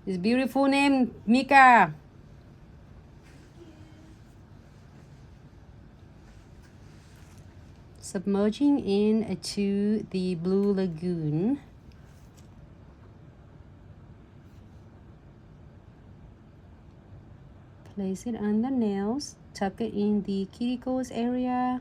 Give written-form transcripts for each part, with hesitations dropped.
It's beautiful name, Mika. Submerging into the blue lagoon. Place it on the nails. Tuck it in the cuticles area.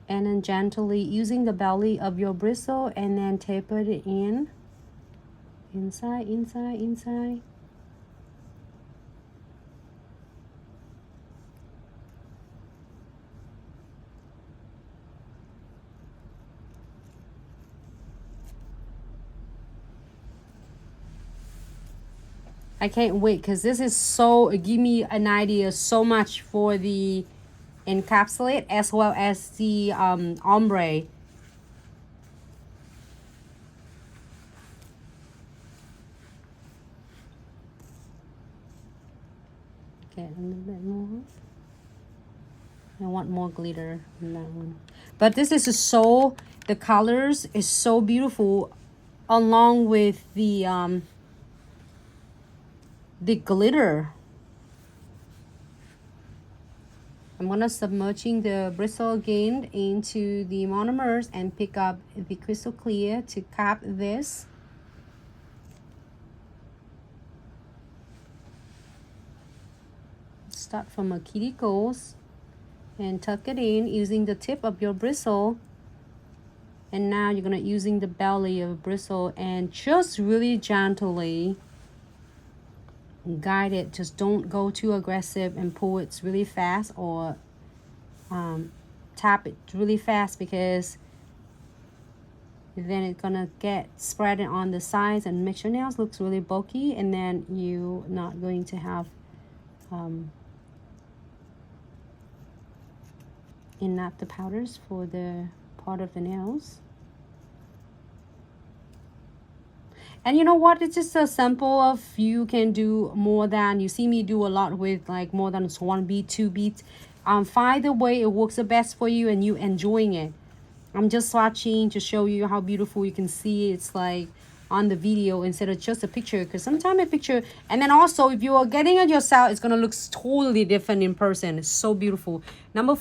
And then gently using the belly of your bristle and then taper it in. Inside, inside, inside. I can't wait because this is so, give me an idea so much for the Encapsulate as well as the ombre. Get a little bit more. I want more glitter in that one. But this is so, the colors is so beautiful along with the glitter. I'm gonna submerging the bristle again into the monomers and pick up the crystal clear to cap this. Start from a cuticles and tuck it in using the tip of your bristle. And now you're gonna using the belly of bristle and just really gently guide it. Just don't go too aggressive and pull it really fast or tap it really fast, because then it's gonna get spread on the sides and make your nails looks really bulky, and then you're not going to have enough the powders for the part of the nails. And you know what, it's just a sample of, you can do more than, you see me do a lot with like more than 1 bead, 2 beads. Find the way it works the best for you and you enjoying it. I'm just swatching to show you how beautiful you can see it's like on the video instead of just a picture, because sometimes a picture, and then also if you are getting it yourself, it's gonna look totally different in person. It's so beautiful. Number